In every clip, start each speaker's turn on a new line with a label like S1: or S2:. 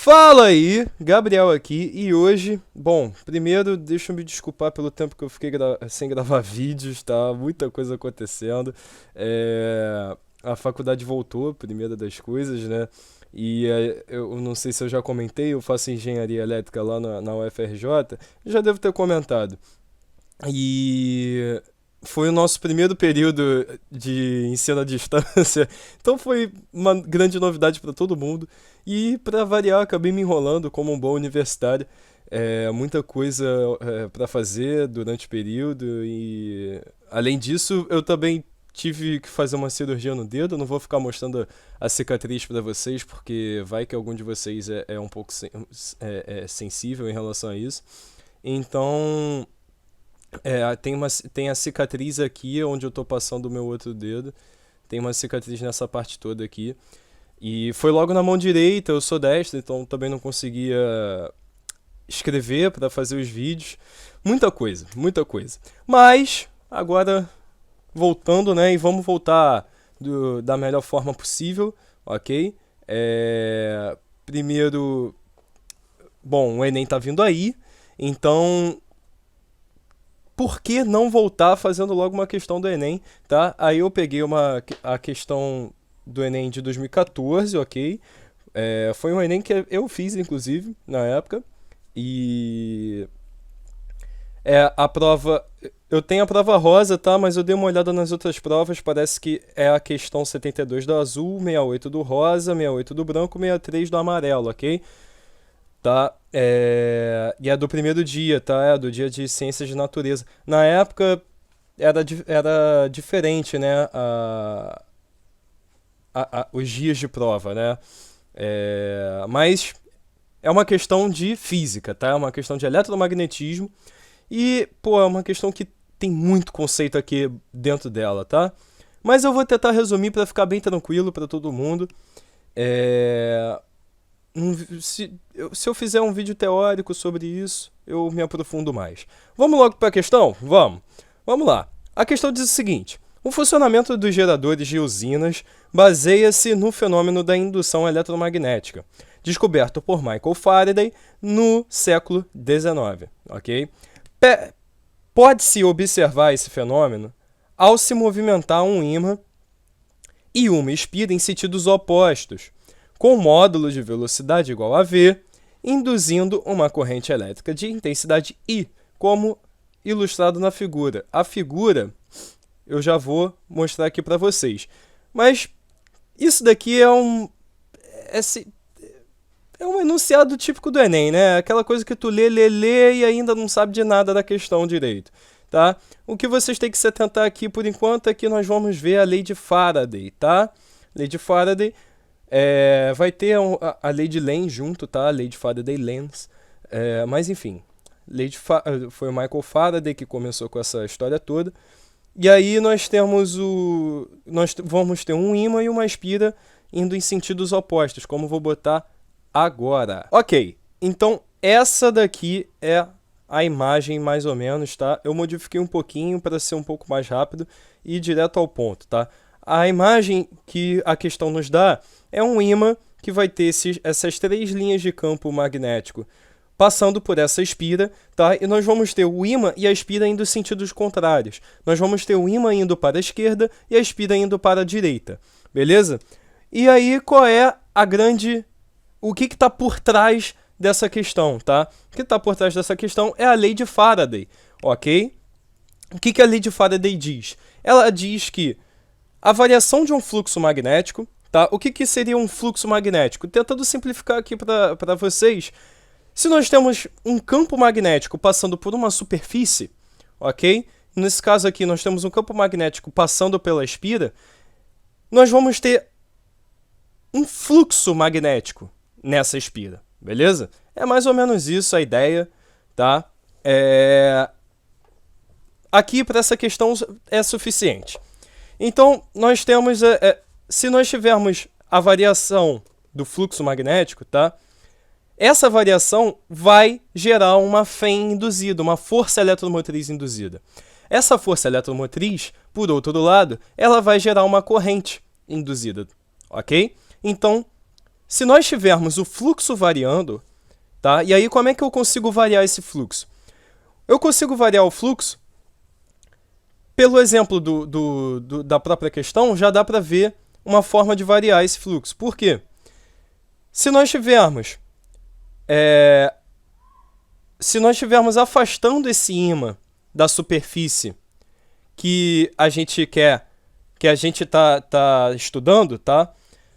S1: Fala aí, Gabriel aqui, e hoje, bom, primeiro deixa eu me desculpar pelo tempo que eu fiquei sem gravar vídeos, tá? Muita coisa acontecendo. A faculdade voltou, primeira das coisas, né? Eu não sei se eu já comentei, eu faço engenharia elétrica lá na UFRJ, já devo ter comentado. E foi o nosso primeiro período de ensino à distância, então foi uma grande novidade para todo mundo. E para variar, acabei me enrolando como um bom universitário. Muita coisa para fazer durante o período e além disso, eu também tive que fazer uma cirurgia no dedo. Não vou ficar mostrando a cicatriz para vocês, porque vai que algum de vocês é um pouco sensível em relação a isso. Então, tem a cicatriz aqui onde eu tô passando o meu outro dedo. Tem uma cicatriz nessa parte toda aqui. E foi logo na mão direita, eu sou destro, então também não conseguia escrever para fazer os vídeos. Muita coisa, muita coisa. Mas, agora, voltando, né? E vamos voltar da melhor forma possível, ok? Primeiro, bom, o Enem tá vindo aí, então por que não voltar fazendo logo uma questão do Enem, tá? Aí eu peguei a questão do Enem de 2014, ok? Foi um Enem que eu fiz, inclusive, na época. E a prova. Eu tenho a prova rosa, tá? Mas eu dei uma olhada nas outras provas. Parece que é a questão 72 do azul, 68 do rosa, 68 do branco, 63 do amarelo, ok? Tá? E é do primeiro dia, tá? É do dia de ciências de natureza. Na época era diferente, né? Os dias de prova, né? Mas é uma questão de física, tá? É uma questão de eletromagnetismo. E, pô, é uma questão que tem muito conceito aqui dentro dela, tá? Mas eu vou tentar resumir para ficar bem tranquilo para todo mundo. É, se eu fizer um vídeo teórico sobre isso, eu me aprofundo mais. Vamos logo para a questão? Vamos. Vamos lá. A questão diz o seguinte: o funcionamento dos geradores de usinas baseia-se no fenômeno da indução eletromagnética, descoberto por Michael Faraday no século XIX. Ok? Pode-se observar esse fenômeno ao se movimentar um ímã e uma espira em sentidos opostos, com módulo de velocidade igual a V, induzindo uma corrente elétrica de intensidade I, como ilustrado na figura. A figura eu já vou mostrar aqui para vocês. Mas isso daqui é um enunciado típico do Enem, né? Aquela coisa que tu lê e ainda não sabe de nada da questão direito, tá? O que vocês têm que se atentar aqui por enquanto é que nós vamos ver a lei de Faraday, tá? Lei de Faraday, vai ter a lei de Lenz junto, tá? A lei de Faraday-Lenz, mas enfim, foi o Michael Faraday que começou com essa história toda. E aí nós vamos ter um ímã e uma espira indo em sentidos opostos, como vou botar agora. Ok, então essa daqui é a imagem mais ou menos, tá? Eu modifiquei um pouquinho para ser um pouco mais rápido e ir direto ao ponto, tá? A imagem que a questão nos dá é um ímã que vai ter essas três linhas de campo magnético passando por essa espira, tá? E nós vamos ter o ímã e a espira indo em sentidos contrários. Nós vamos ter o ímã indo para a esquerda e a espira indo para a direita, beleza? E aí, qual é o que está por trás dessa questão, tá? O que está por trás dessa questão é a lei de Faraday, ok? O que a lei de Faraday diz? Ela diz que a variação de um fluxo magnético, tá? O que seria um fluxo magnético? Tentando simplificar aqui para vocês. Se nós temos um campo magnético passando por uma superfície, ok? Nesse caso aqui, nós temos um campo magnético passando pela espira, nós vamos ter um fluxo magnético nessa espira, beleza? É mais ou menos isso a ideia, tá? Aqui, para essa questão, é suficiente. Então, nós temos, se nós tivermos a variação do fluxo magnético, tá? Essa variação vai gerar uma FEM induzida, uma força eletromotriz induzida. Essa força eletromotriz, por outro lado, ela vai gerar uma corrente induzida, ok? Então, se nós tivermos o fluxo variando, tá? E aí como é que eu consigo variar esse fluxo? Eu consigo variar o fluxo, pelo exemplo da própria questão, já dá para ver uma forma de variar esse fluxo. Por quê? Se nós tivermos afastando esse ímã da superfície que a gente quer, que a gente tá estudando, tá?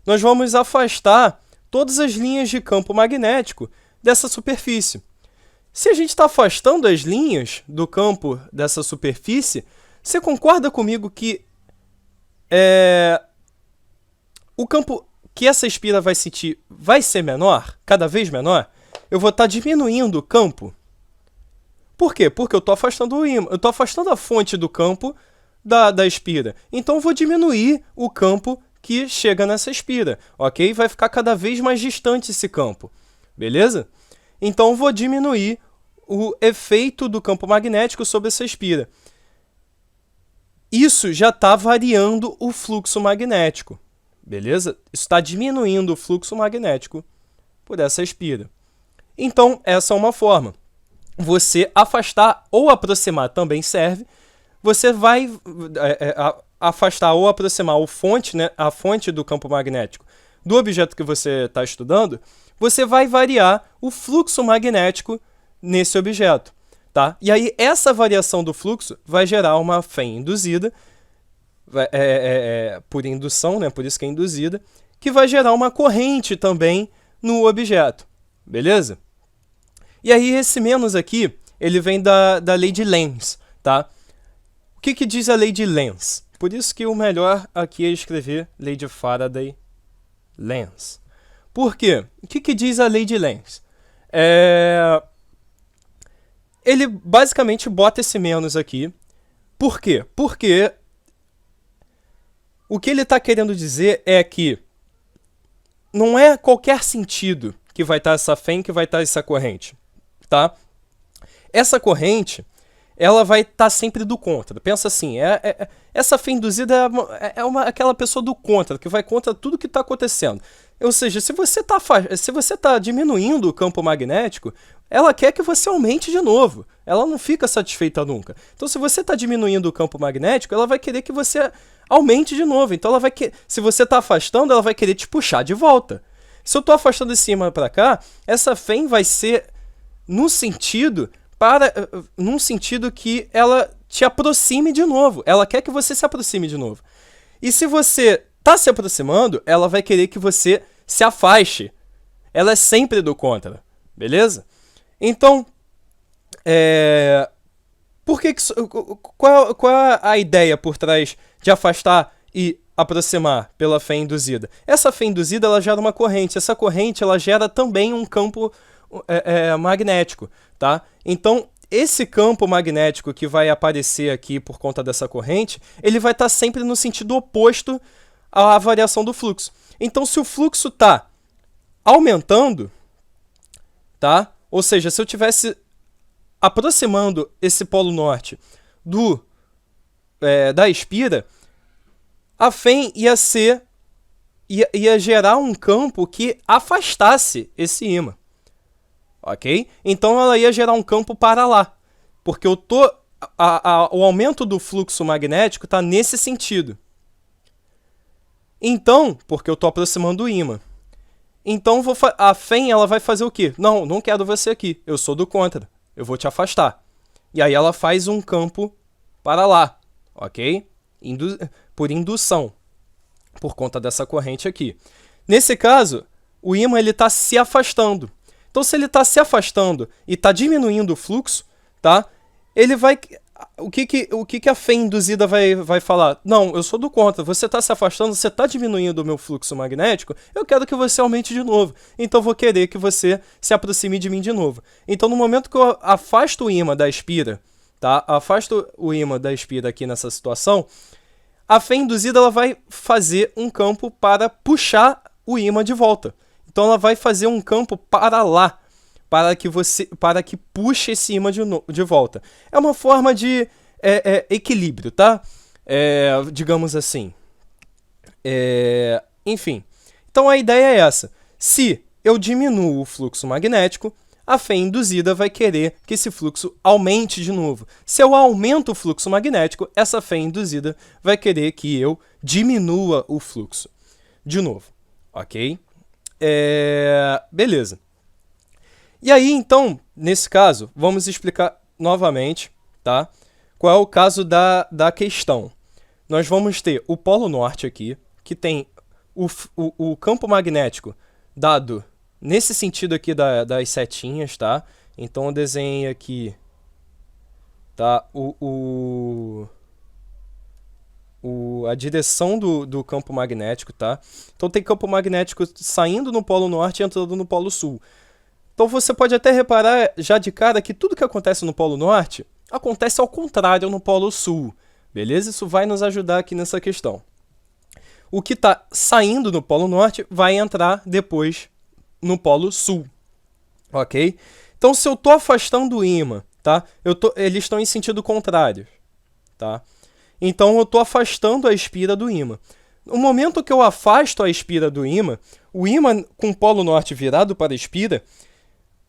S1: Nós vamos afastar todas as linhas de campo magnético dessa superfície. Se a gente está afastando as linhas do campo dessa superfície, você concorda comigo que o campo que essa espira vai sentir vai ser menor, cada vez menor? Eu vou estar diminuindo o campo. Por quê? Porque eu estou afastando o ímã, eu estou afastando a fonte do campo da espira. Então eu vou diminuir o campo que chega nessa espira, ok? Vai ficar cada vez mais distante esse campo, beleza? Então eu vou diminuir o efeito do campo magnético sobre essa espira. Isso já está variando o fluxo magnético, beleza? Isso está diminuindo o fluxo magnético por essa espira. Então, essa é uma forma. Você afastar ou aproximar também serve. Você vai afastar ou aproximar a fonte do campo magnético do objeto que você está estudando, você vai variar o fluxo magnético nesse objeto. Tá? E aí, essa variação do fluxo vai gerar uma FEM induzida, por indução, né? Por isso que é induzida, que vai gerar uma corrente também no objeto. Beleza? E aí, esse menos aqui, ele vem da lei de Lenz. Tá? O que diz a lei de Lenz? Por isso que o melhor aqui é escrever lei de Faraday, Lenz. Por quê? O que diz a lei de Lenz? Ele basicamente bota esse menos aqui. Por quê? Porque o que ele está querendo dizer é que não é qualquer sentido que vai estar essa FEM, que vai estar essa corrente. Tá? Essa corrente, ela vai estar sempre do contra. Pensa assim, essa FEM induzida aquela pessoa do contra, que vai contra tudo que está acontecendo. Ou seja, se você está diminuindo o campo magnético, ela quer que você aumente de novo. Ela não fica satisfeita nunca. Então, se você está diminuindo o campo magnético, ela vai querer que você aumente de novo. Então, se você está afastando, ela vai querer te puxar de volta. Se eu estou afastando de cima para cá, essa FEM vai ser num sentido que ela te aproxime de novo. Ela quer que você se aproxime de novo. E se você está se aproximando, ela vai querer que você se afaste. Ela é sempre do contra. Beleza? Então, qual é a ideia por trás de afastar e aproximar pela FEM induzida? Essa FEM induzida, ela gera uma corrente. Essa corrente, ela gera também um campo magnético, tá? Então, esse campo magnético que vai aparecer aqui por conta dessa corrente, ele vai estar sempre no sentido oposto à variação do fluxo. Então, se o fluxo está aumentando, tá? Ou seja, se eu estivesse aproximando esse polo norte da espira, a FEM ia gerar um campo que afastasse esse ímã. Ok? Então ela ia gerar um campo para lá. Porque o aumento do fluxo magnético está nesse sentido. Então, porque eu estou aproximando o ímã. Então a FEM ela vai fazer o quê? Não quero você aqui. Eu sou do contra. Eu vou te afastar. E aí ela faz um campo para lá. Ok? Por indução. Por conta dessa corrente aqui. Nesse caso, o ímã está se afastando. Então, se ele está se afastando e está diminuindo o fluxo, tá? Ele vai... O que a FEM induzida vai falar? Não, eu sou do contra. Você está se afastando, você está diminuindo o meu fluxo magnético, eu quero que você aumente de novo. Então, eu vou querer que você se aproxime de mim de novo. Então, no momento que eu afasto o ímã da espira, tá? Afasto o ímã da espira aqui nessa situação, a FEM induzida ela vai fazer um campo para puxar o ímã de volta. Então ela vai fazer um campo para lá, para que puxe esse ímã de volta. É uma forma de equilíbrio, tá? Digamos assim. Enfim. Então a ideia é essa. Se eu diminuo o fluxo magnético, a fé induzida vai querer que esse fluxo aumente de novo. Se eu aumento o fluxo magnético, essa fé induzida vai querer que eu diminua o fluxo de novo, ok? Beleza. E aí, então, nesse caso, vamos explicar novamente, tá? Qual é o caso da questão. Nós vamos ter o Polo Norte aqui, que tem o campo magnético dado nesse sentido aqui das setinhas, tá? Então eu desenhei aqui, tá? A direção do campo magnético, tá? Então tem campo magnético saindo no Polo Norte e entrando no Polo Sul. Então você pode até reparar já de cara que tudo que acontece no Polo Norte acontece ao contrário no Polo Sul, beleza? Isso vai nos ajudar aqui nessa questão. O que está saindo no Polo Norte vai entrar depois no Polo Sul, ok? Então, se eu estou afastando o ímã, tá? Eles estão em sentido contrário, tá? Então, eu estou afastando a espira do ímã. No momento que eu afasto a espira do ímã, o ímã com o Polo Norte virado para a espira,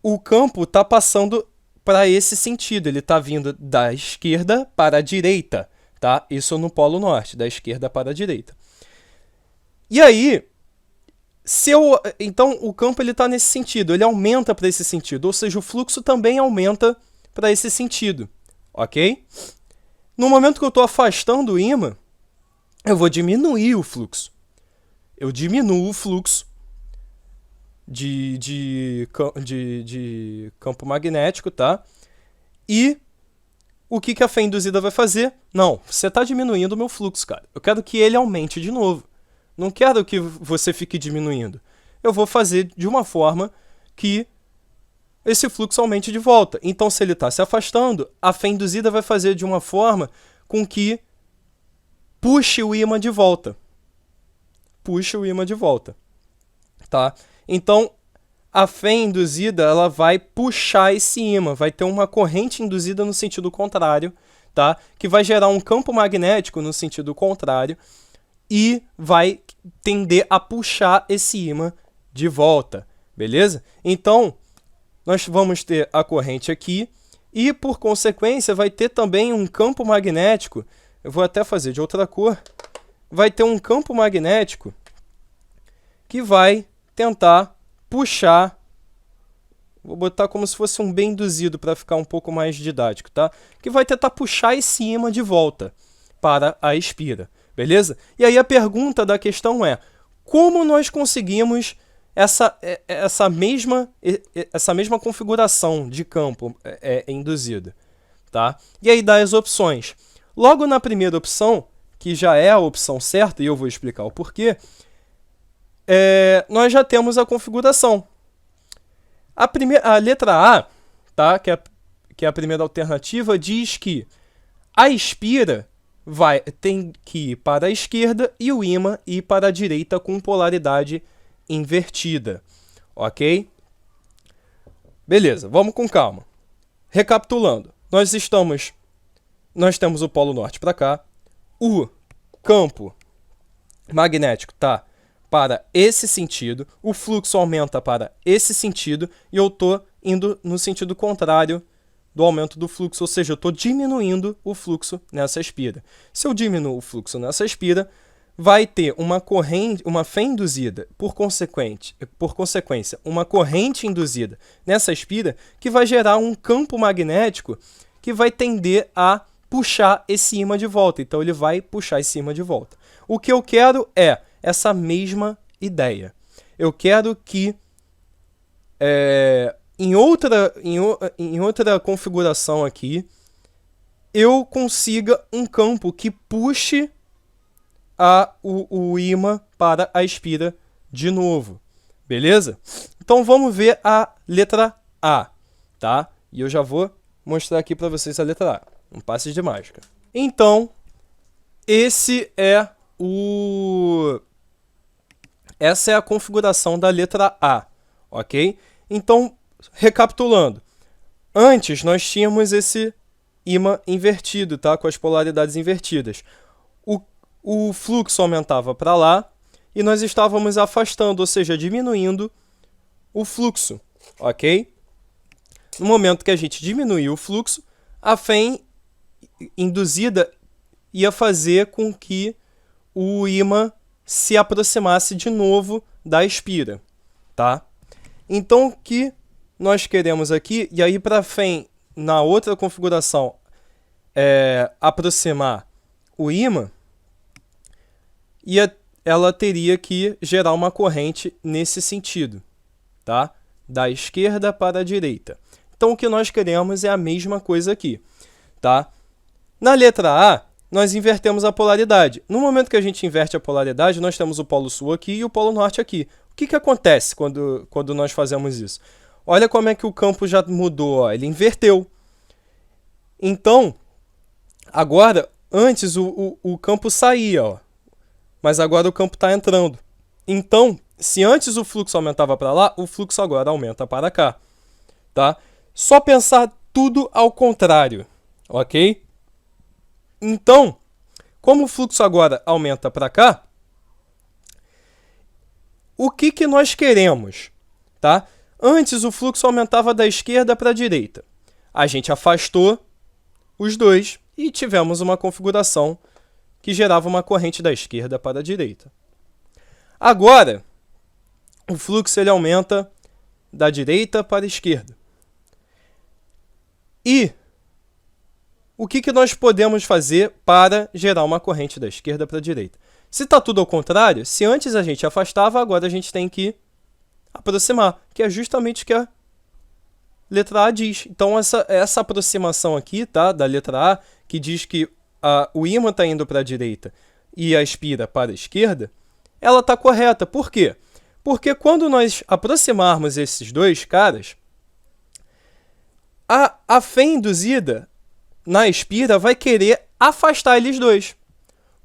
S1: o campo está passando para esse sentido. Ele está vindo da esquerda para a direita, tá? Isso no Polo Norte, da esquerda para a direita. E aí, então o campo está nesse sentido, ele aumenta para esse sentido, ou seja, o fluxo também aumenta para esse sentido, ok? No momento que eu estou afastando o ímã, eu vou diminuir o fluxo. Eu diminuo o fluxo de campo magnético, tá? E o que a fé induzida vai fazer? Não, você está diminuindo o meu fluxo, cara. Eu quero que ele aumente de novo. Não quero que você fique diminuindo. Eu vou fazer de uma forma que esse fluxo aumente de volta. Então, se ele está se afastando, a fé induzida vai fazer de uma forma com que puxe o ímã de volta. Puxe o ímã de volta. Tá? Então, a fé induzida ela vai puxar esse ímã. Vai ter uma corrente induzida no sentido contrário, tá? Que vai gerar um campo magnético no sentido contrário e vai tender a puxar esse ímã de volta, beleza? Então, nós vamos ter a corrente aqui e, por consequência, vai ter também um campo magnético. Eu vou até fazer de outra cor. Vai ter um campo magnético que vai tentar puxar. Vou botar como se fosse um B induzido para ficar um pouco mais didático, tá? Que vai tentar puxar esse ímã de volta para a espira. Beleza? E aí a pergunta da questão é: como nós conseguimos essa mesma configuração de campo induzida? Tá? E aí dá as opções. Logo na primeira opção, que já é a opção certa, e eu vou explicar o porquê, nós já temos a configuração. A letra A, tá? que é a primeira alternativa, diz que a espira tem que ir para a esquerda e o ímã ir para a direita com polaridade invertida, ok? Beleza, vamos com calma. Recapitulando, nós temos o Polo Norte para cá, o campo magnético está para esse sentido, o fluxo aumenta para esse sentido e eu estou indo no sentido contrário do aumento do fluxo, ou seja, eu estou diminuindo o fluxo nessa espira. Se eu diminuo o fluxo nessa espira, vai ter uma fé induzida, por consequência, uma corrente induzida nessa espira, que vai gerar um campo magnético que vai tender a puxar esse ímã de volta. Então, ele vai puxar esse ímã de volta. O que eu quero é essa mesma ideia. Eu quero que em outra configuração aqui, eu consiga um campo que puxe o ímã para a espira de novo. Beleza? Então vamos ver a letra A, tá? E eu já vou mostrar aqui para vocês a letra A. Um passe de mágica. Então, essa é a configuração da letra A, ok? Então, recapitulando, antes nós tínhamos esse ímã invertido, tá? Com as polaridades invertidas. O fluxo aumentava para lá e nós estávamos afastando, ou seja, diminuindo o fluxo, ok? No momento que a gente diminuir o fluxo, a fé induzida ia fazer com que o ímã se aproximasse de novo da espira, tá? Então, o que nós queremos aqui, e aí para a fé na outra configuração aproximar o ímã, ela teria que gerar uma corrente nesse sentido, tá? Da esquerda para a direita. Então, o que nós queremos é a mesma coisa aqui, tá? Na letra A, nós invertemos a polaridade. No momento que a gente inverte a polaridade, nós temos o polo sul aqui e o polo norte aqui. O que acontece quando nós fazemos isso? Olha como é que o campo já mudou, ó. Ele inverteu. Então, agora, antes o campo saía, ó, mas agora o campo está entrando. Então, se antes o fluxo aumentava para lá, o fluxo agora aumenta para cá, tá? Só pensar tudo ao contrário, ok? Então, como o fluxo agora aumenta para cá, o que nós queremos, tá? Antes o fluxo aumentava da esquerda para a direita. A gente afastou os dois e tivemos uma configuração que gerava uma corrente da esquerda para a direita. Agora, o fluxo ele aumenta da direita para a esquerda. E o que nós podemos fazer para gerar uma corrente da esquerda para a direita? Se está tudo ao contrário, se antes a gente afastava, agora a gente tem que aproximar, que é justamente o que a letra A diz. Então, essa aproximação aqui, tá, da letra A, que diz que o ímã está indo para a direita e a espira para a esquerda, ela está correta. Por quê? Porque quando nós aproximarmos esses dois caras, a fé induzida na espira vai querer afastar eles dois.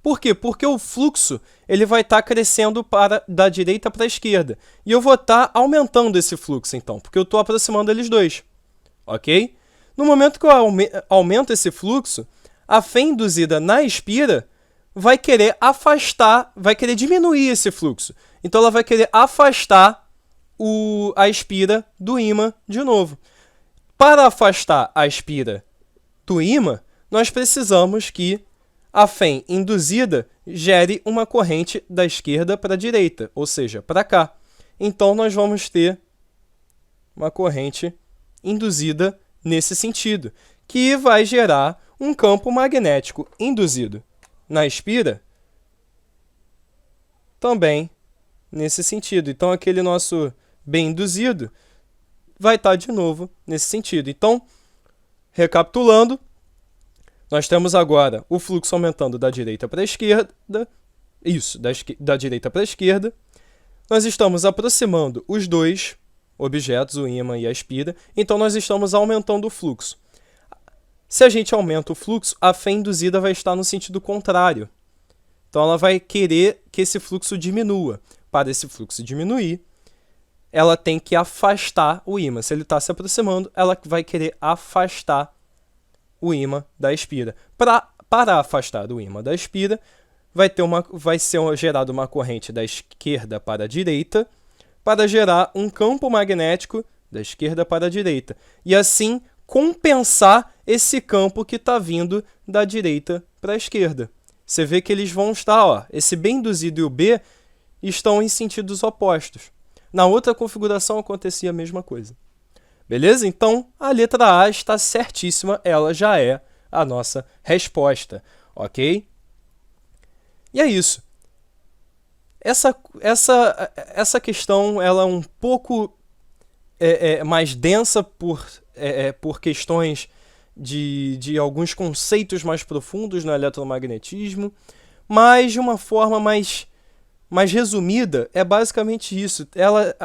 S1: Por quê? Porque o fluxo ele vai estar crescendo da direita para a esquerda. E eu vou estar aumentando esse fluxo, então, porque eu estou aproximando eles dois. Ok? No momento que eu aumento esse fluxo, a fé induzida na espira vai querer afastar, vai querer diminuir esse fluxo. Então, ela vai querer afastar a espira do ímã de novo. Para afastar a espira do ímã, nós precisamos que a fé induzida gere uma corrente da esquerda para a direita, ou seja, para cá. Então, nós vamos ter uma corrente induzida nesse sentido, que vai gerar um campo magnético induzido na espira também nesse sentido. Então, aquele nosso bem induzido vai estar de novo nesse sentido. Então, recapitulando, nós temos agora o fluxo aumentando da direita para a esquerda. Isso, da direita para a esquerda. Nós estamos aproximando os dois objetos, o ímã e a espira. Então, nós estamos aumentando o fluxo. Se a gente aumenta o fluxo, a fé induzida vai estar no sentido contrário. Então, ela vai querer que esse fluxo diminua. Para esse fluxo diminuir, ela tem que afastar o ímã. Se ele está se aproximando, ela vai querer afastar o ímã da espira. Para afastar o ímã da espira, vai ser gerada uma corrente da esquerda para a direita, para gerar um campo magnético da esquerda para a direita. E assim compensar esse campo que está vindo da direita para a esquerda. Você vê que eles vão estar, ó, esse B induzido e o B estão em sentidos opostos. Na outra configuração acontecia a mesma coisa. Beleza? Então, a letra A está certíssima, ela já é a nossa resposta, ok? E é isso. Essa questão ela é um pouco mais densa por questões de alguns conceitos mais profundos no eletromagnetismo, mas de uma forma mais resumida, é basicamente isso. Ela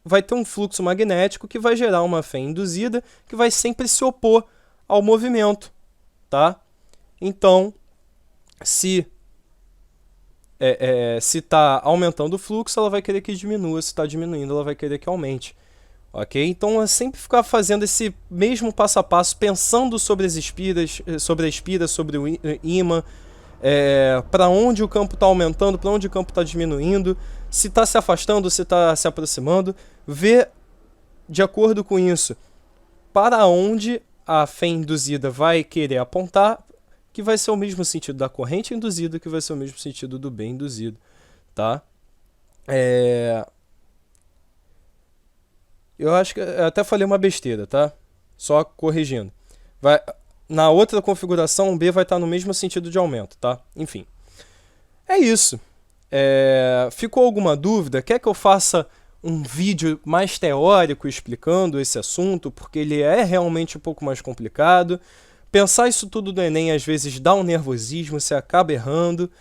S1: vai ter um fluxo magnético que vai gerar uma fé induzida que vai sempre se opor ao movimento, tá? Então, se está aumentando o fluxo, ela vai querer que diminua. Se está diminuindo, ela vai querer que aumente. Ok? Então, é sempre ficar fazendo esse mesmo passo a passo, pensando sobre as espiras, sobre o ímã, para onde o campo está aumentando, para onde o campo está diminuindo. se está se afastando, se está se aproximando, vê de acordo com isso para onde a fé induzida vai querer apontar, que vai ser o mesmo sentido da corrente induzida, que vai ser o mesmo sentido do B induzido, tá? Eu acho que eu até falei uma besteira, tá? Só corrigindo. Na outra configuração, o B vai estar no mesmo sentido de aumento, tá? Enfim. É isso. Ficou alguma dúvida? Quer que eu faça um vídeo mais teórico explicando esse assunto? Porque ele é realmente um pouco mais complicado. Pensar isso tudo do Enem às vezes dá um nervosismo, você acaba errando.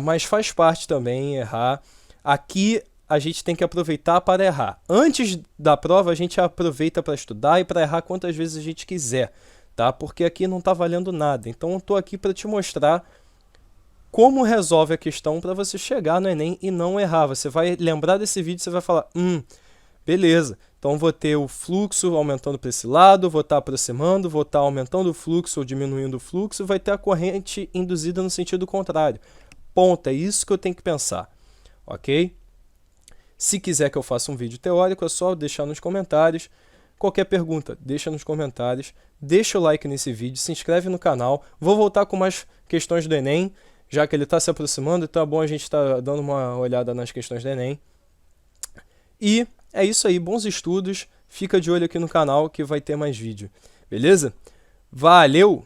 S1: Mas faz parte também errar. Aqui a gente tem que aproveitar para errar. Antes da prova, a gente aproveita para estudar e para errar quantas vezes a gente quiser, tá? Porque aqui não está valendo nada. Então eu estou aqui para te mostrar como resolve a questão para você chegar no Enem e não errar. Você vai lembrar desse vídeo e você vai falar, beleza, então vou ter o fluxo aumentando para esse lado, vou estar aproximando, vou estar aumentando o fluxo ou diminuindo o fluxo, vai ter a corrente induzida no sentido contrário. Ponto, é isso que eu tenho que pensar, ok? Se quiser que eu faça um vídeo teórico, é só deixar nos comentários. Qualquer pergunta, deixa nos comentários. Deixa o like nesse vídeo, se inscreve no canal. Vou voltar com mais questões do Enem, já que ele está se aproximando, então é bom a gente estar dando uma olhada nas questões do Enem. E é isso aí, bons estudos. Fica de olho aqui no canal que vai ter mais vídeo. Beleza? Valeu!